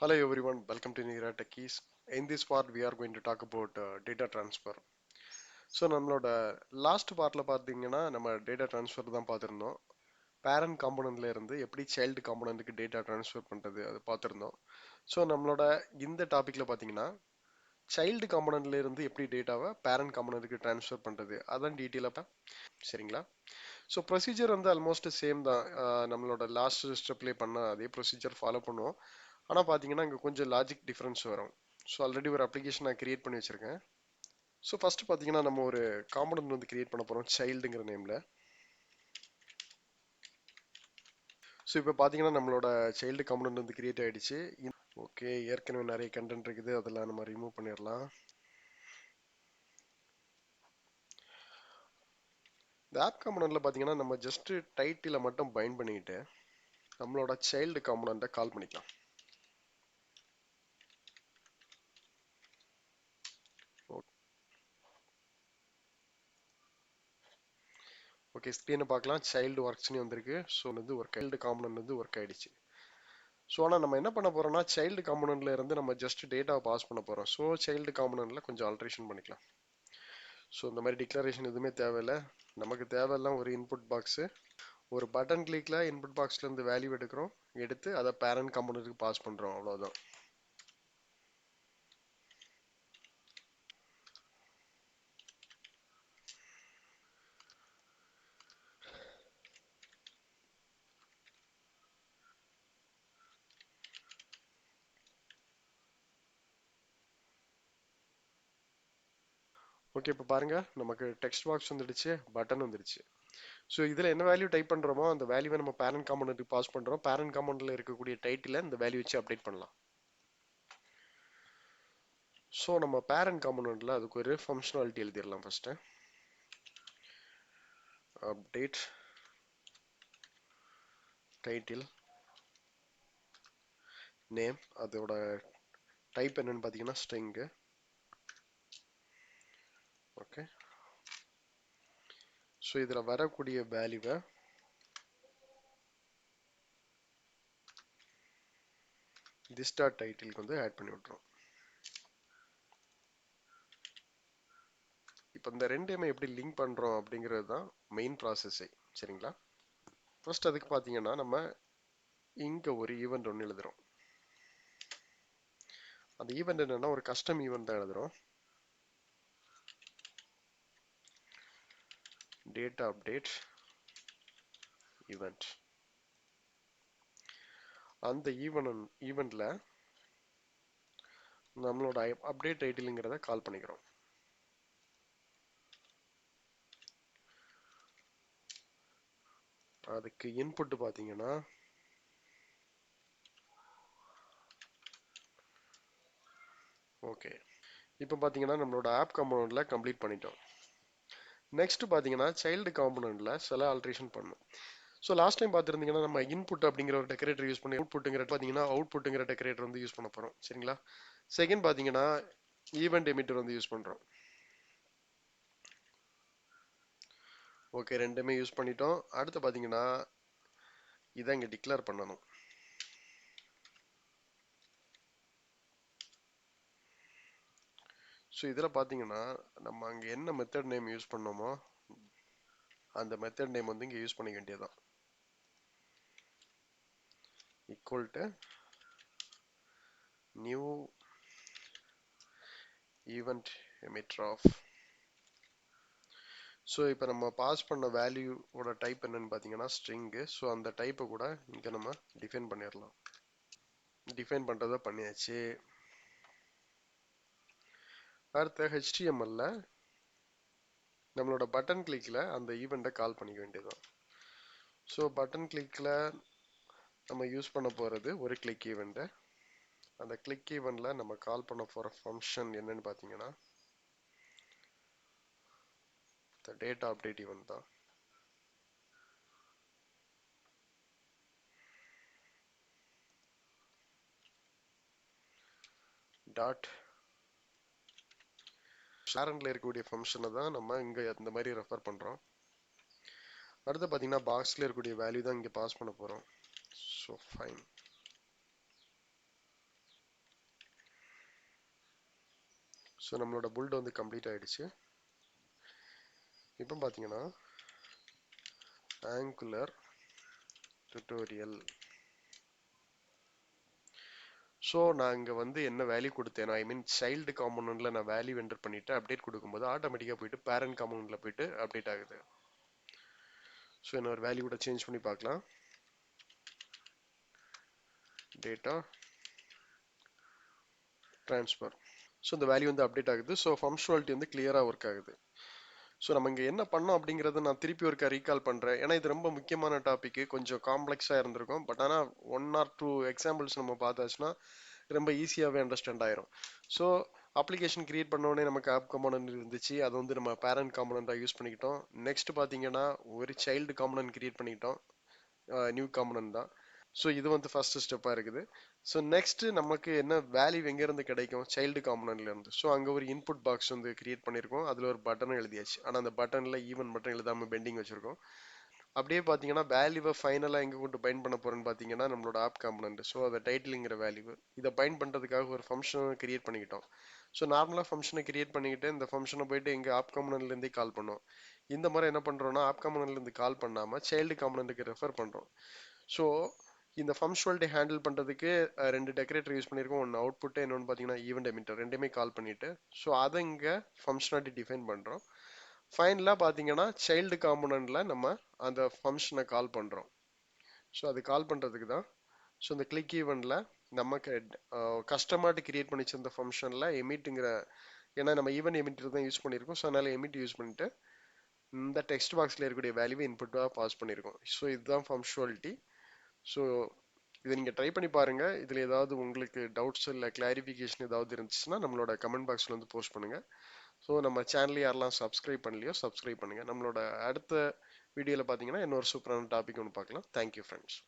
Hello everyone, welcome to Nihira Techiees. In this part, we are going to talk about data transfer. So நம்மளோட last பார்ட்டில் பார்த்தீங்கன்னா நம்ம data transfer தான் பார்த்துருந்தோம். Parent காம்பனண்ட்ல இருந்து எப்படி சைல்டு காம்பனண்ட்டுக்கு டேட்டா ட்ரான்ஸ்ஃபர் பண்ணுறது அது பார்த்துருந்தோம். ஸோ நம்மளோட இந்த டாப்பிக்கில் பார்த்தீங்கன்னா சைல்டு காம்பனண்ட்ல இருந்து எப்படி டேட்டாவை பேரண்ட் காம்பனண்ட்டுக்கு ட்ரான்ஸ்ஃபர் பண்ணுறது அதான் டீட்டெயிலாக சரிங்களா. ஸோ ப்ரொசீஜர் வந்து ஆல்மோஸ்ட் சேம் தான். நம்மளோட லாஸ்ட் ஸ்டெப்லேயே பண்ண அதே ப்ரொசீஜர் ஃபாலோ பண்ணுவோம். ஆனால் பார்த்தீங்கன்னா இங்கே கொஞ்சம் லாஜிக் டிஃப்ரென்ஸ் வரும். ஸோ ஆல்ரெடி ஒரு அப்ளிகேஷன் நான் கிரியேட் பண்ணி வச்சிருக்கேன். ஸோ ஃபர்ஸ்ட் பார்த்தீங்கன்னா நம்ம ஒரு காம்பனன்ட் வந்து கிரியேட் பண்ண போகிறோம் சைல்டுங்கிற நேமில். ஸோ இப்போ பார்த்தீங்கன்னா நம்மளோட சைல்டு காம்பனன்ட் வந்து கிரியேட் ஆகிடுச்சு. ஓகே, ஏற்கனவே நிறைய கண்டென்ட் இருக்குது, அதெல்லாம் நம்ம ரிமூவ் பண்ணிடலாம். இந்த ஆப் காம்பனண்ட்ல பார்த்தீங்கன்னா நம்ம ஜஸ்ட் டைட்டிலை மட்டும் பைண்ட் பண்ணிக்கிட்டு நம்மளோட சைல்டு காம்பனண்ட்டை கால் பண்ணிக்கலாம். ஓகே, ஸ்க்ரீனை பார்க்கலாம், சைல்டு ஒர்க்ஸ்னு வந்திருக்கு. ஸோ வந்து ஒர்க் சைல்டு காம்பனன்ட் வந்து ஒர்க் ஆயிடுச்சு. ஸோ ஆனால் நம்ம என்ன பண்ண போறோம்னா சைல்டு காம்பனண்ட்ல இருந்து நம்ம ஜஸ்ட் டேட்டாவை பாஸ் பண்ண போறோம். ஸோ சைல்டு காம்பனண்ட்ல கொஞ்சம் ஆல்ட்ரேஷன் பண்ணிக்கலாம். ஸோ இந்த மாதிரி டிக்ளரேஷன் எதுவுமே தேவையில்லை. நமக்கு தேவையெல்லாம் ஒரு இன்புட் பாக்ஸு, ஒரு பட்டன் கிளிக்ல இன்புட் பாக்ஸ்ல இருந்து வேல்யூ எடுக்கிறோம், எடுத்து அதை பேரண்ட் காம்பனண்ட்டுக்கு பாஸ் பண்றோம், அவ்வளவுதான். ஓகே, இப்போ பாருங்க நமக்கு டெக்ஸ்ட் பாக்ஸ் வந்துடுச்சு, பட்டன் வந்துடுச்சு. ஸோ இதில் என்ன வேல்யூ டைப் பண்ணுறோமோ அந்த வேல்யூவை நம்ம பேரண்ட் காம்பனண்ட்டுக்கு பாஸ் பண்ணுறோம். பேரண்ட் காம்பனண்ட்டில் இருக்கக்கூடிய டைட்டில் இந்த வேல்யூ வச்சு அப்டேட் பண்ணலாம். ஸோ நம்ம பேரண்ட் காம்பனண்ட்டில் அதுக்கு ஒரு ஃபங்க்ஷனாலிட்டி எழுதிடலாம். ஃபஸ்ட்டு அப்டேட் டைட்டில் நேம், அதோட டைப் என்னன்னு பார்த்தீங்கன்னா ஸ்ட்ரிங்கு. ஓகே, ஸோ இதில் வரக்கூடிய வேல்யூவை திஸ் டாட் டைட்டிலுக்கு வந்து ஆட் பண்ணி விட்றோம். இப்போ இந்த ரெண்டையுமே எப்படி லிங்க் பண்ணுறோம் அப்படிங்கிறது தான் மெயின் ப்ராசஸே, சரிங்களா. ஃபர்ஸ்ட் அதுக்கு பார்த்தீங்கன்னா நம்ம இங்கே ஒரு ஈவெண்ட் ஒன்று எழுதுறோம். அந்த ஈவெண்ட் என்னன்னா ஒரு கஸ்டம் ஈவெண்ட் தான் எழுதுறோம். Data update event. அந்த ஈவெண்ட்ல நம்மளோட அப்டேட் டைட்டிலுங்கிறத கால் பண்ணிக்கிறோம். அதுக்கு இன்புட் பார்த்தீங்கன்னா ஓகே, இப்போ பார்த்தீங்கன்னா நம்மளோட ஆப் காம்பனண்ட்ல கம்ப்ளீட் பண்ணிட்டோம். நெக்ஸ்ட் பார்த்தீங்கன்னா சைல்டு காம்பனண்ட்ல சில ஆல்ட்ரேஷன் பண்ணணும். ஸோ லாஸ்ட் டைம் பார்த்துருந்தீங்கன்னா நம்ம இன்புட் அப்படிங்கிற ஒரு டெக்கரேட்டர் யூஸ் பண்ணி அவுட்புட்டுங்கிற பார்த்தீங்கன்னா அவுட்புட்டுங்கிற டெக்கரேட்டர் வந்து யூஸ் பண்ண போகிறோம், சரிங்களா. செகண்ட் பார்த்தீங்கன்னா ஈவெண்ட் எமிட்டர் வந்து யூஸ் பண்ணுறோம். ஓகே, ரெண்டுமே யூஸ் பண்ணிட்டோம். அடுத்து பார்த்தீங்கன்னா இதை இங்கே டிக்ளேர் பண்ணணும். ஸோ இதில் பார்த்தீங்கன்னா நம்ம அங்கே என்ன மெத்தட் நேம் யூஸ் பண்ணோமோ அந்த மெத்தட் நேம் வந்து இங்கே யூஸ் பண்ணிக்க வேண்டியதுதான். Equal to new event emitter of. So இப்போ நம்ம பாஸ் பண்ண வேல்யூவோட டைப் என்னன்னு பார்த்தீங்கன்னா ஸ்ட்ரிங்கு. ஸோ அந்த டைப்பை கூட இங்கே நம்ம டிஃபைன் பண்ணிடலாம். டிஃபைன் பண்ணுறதை பண்ணியாச்சு. அடுத்த ஹெச்டிஎம்எல்ல நம்மளோட பட்டன் கிளிக்கில் அந்த ஈவெண்ட்டை கால் பண்ணிக்க வேண்டியதுதான். ஸோ பட்டன் கிளிக்கில் நம்ம யூஸ் பண்ண போகிறது ஒரு கிளிக் ஈவெண்ட்டு. அந்த கிளிக் ஈவெண்ட்டில் நம்ம கால் பண்ண போகிற ஃபங்க்ஷன் என்னன்னு பார்த்தீங்கன்னா டேட்டா அப்டேட் ஈவெண்ட் தான். டாட் பேரண்ட்ல இருக்கக்கூடிய ஃபங்க்ஷனை தான் நம்ம இங்கே இந்த மாதிரி ரெஃபர் பண்ணுறோம். அடுத்து பார்த்தீங்கன்னா பாக்ஸில் இருக்கக்கூடிய வேல்யூ தான் இங்கே பாஸ் பண்ண போகிறோம். So fine. ஸோ நம்மளோட புல்ட் வந்து கம்ப்ளீட் ஆயிடுச்சு. இப்போ பார்த்தீங்கன்னா ஆங்குலர் டுட்டோரியல். ஸோ நான் இங்கே வந்து என்ன வேல்யூ கொடுத்தேன், ஐ மீன் சைல்டு காம்பனண்ட்ல நான் வேல்யூ என்டர் பண்ணிட்டு அப்டேட் கொடுக்கும்போது ஆட்டோமேட்டிக்காக போயிட்டு பேரண்ட் காம்பனண்ட்ல போயிட்டு அப்டேட் ஆகுது. ஸோ என்ன ஒரு வேல்யூ கூட சேஞ்ச் பண்ணி பார்க்கலாம். Data transfer. ஸோ இந்த வேல்யூ வந்து அப்டேட் ஆகுது. ஸோ ஃபங்க்ஷனாலிட்டி வந்து கிளியராக ஒர்க் ஆகுது. ஸோ நம்ம இங்கே என்ன பண்ணோம் அப்படிங்கிறத நான் திருப்பி ஒருக்கா ரீகால் பண்ணுறேன். ஏன்னா இது ரொம்ப முக்கியமான டாபிக், கொஞ்சம் காம்ப்ளெக்ஸாக இருந்திருக்கும். பட் ஆனால் 1 or 2 எக்ஸாம்பிள்ஸ் நம்ம பார்த்தாச்சுன்னா ரொம்ப ஈஸியாகவே அண்டர்ஸ்டாண்ட் ஆயிரும். ஸோ அப்ளிகேஷன் கிரியேட் பண்ண உடனே நமக்கு ஆப் காம்பனன்ட் இருந்துச்சு, அதை வந்து நம்ம பேரண்ட் காம்பனண்ட்டாக யூஸ் பண்ணிக்கிட்டோம். நெக்ஸ்ட் பார்த்தீங்கன்னா ஒரு சைல்டு காம்பனன்ட் கிரியேட் பண்ணிக்கிட்டோம், நியூ காம்பனன்ட் தான். ஸோ இது வந்து ஃபர்ஸ்ட் ஸ்டெப்பாக இருக்குது. ஸோ நெக்ஸ்ட் நமக்கு என்ன வேல்யூ எங்கேருந்து கிடைக்கும், சைல்டு காம்பனன்ட்லேருந்து. ஸோ அங்கே ஒரு இன்புட் பாக்ஸ் வந்து கிரியேட் பண்ணியிருக்கோம், அதில் ஒரு பட்டனும் எழுதியாச்சு. ஆனால் அந்த பட்டனில் ஈவன் பட்டன் எழுதாமல் பெண்டிங் வச்சுருக்கோம். அப்படியே பார்த்தீங்கன்னா வேல்யூவை ஃபைனலாக எங்கே கொண்டு பைண்ட் பண்ண போகிறோன்னு பார்த்தீங்கன்னா நம்மளோட ஆப் காம்பனன்ட். ஸோ அதை டைட்டிலுங்கிற வேல்யூ இதை பைண்ட் பண்ணுறதுக்காக ஒரு ஃபங்க்ஷனை கிரியேட் பண்ணிக்கிட்டோம். ஸோ நார்மலாக ஃபங்க்ஷனை கிரியேட் பண்ணிக்கிட்டு இந்த ஃபங்க்ஷனை போயிட்டு எங்கள் ஆப் காம்பனன்ட்லேருந்தே கால் பண்ணோம். இந்த மாதிரி என்ன பண்ணுறோம்னா ஆப் காம்பனன்ட்லேருந்து கால் பண்ணாமல் சைல்டு காம்பனன்ட்டுக்கு ரெஃபர் பண்ணுறோம். ஸோ இந்த ஃபங்க்ஷனாலிட்டி ஹேண்டில் பண்ணுறதுக்கு 2 டெக்கரேட்டர் யூஸ் பண்ணியிருக்கோம். ஒன்று அவுட்புட், இன்னொன்று பார்த்தீங்கன்னா ஈவெண்ட் எமிட்டர். ரெண்டுமே கால் பண்ணிட்டு ஸோ அதை இங்கே ஃபங்க்ஷனாலிட்டி டிஃபைன் பண்ணுறோம். ஃபைனலாக பார்த்தீங்கன்னா சைல்டு காம்பனண்ட்ல நம்ம அந்த ஃபங்க்ஷனை கால் பண்ணுறோம். ஸோ அது கால் பண்ணுறதுக்கு தான். ஸோ இந்த கிளிக் ஈவெண்ட்ல நமக்கு கஸ்டமர்ட்டு கிரியேட் பண்ணி வச்சிருந்த ஃபங்க்ஷனில் எமிட்டுங்கிற, ஏன்னா நம்ம ஈவெண்ட் எமிட்டர் தான் யூஸ் பண்ணியிருக்கோம். ஸோ அதனால எமிட் யூஸ் பண்ணிட்டு இந்த டெக்ஸ்ட் பாக்ஸில் இருக்கக்கூடிய வேல்யூவை இன்புட்டாக பாஸ் பண்ணியிருக்கோம். ஸோ இதுதான் ஃபங்க்ஷனாலிட்டி. ஸோ இதை நீங்கள் ட்ரை பண்ணி பாருங்கள். இதில் ஏதாவது உங்களுக்கு டவுட்ஸ் இல்லை கிளாரிஃபிகேஷன் ஏதாவது இருந்துச்சுன்னா நம்மளோட கமெண்ட் பாக்ஸில் வந்து போஸ்ட் பண்ணுங்கள். ஸோ நம்ம சேனல் யாரெல்லாம் சப்ஸ்கிரைப் பண்ணலையோ சப்ஸ்கிரைப் பண்ணுங்கள். நம்மளோட அடுத்த வீடியோவில் பார்த்தீங்கன்னா இன்னொரு சூப்பரான டாபிக் ஒன்று பார்க்கலாம். Thank you friends.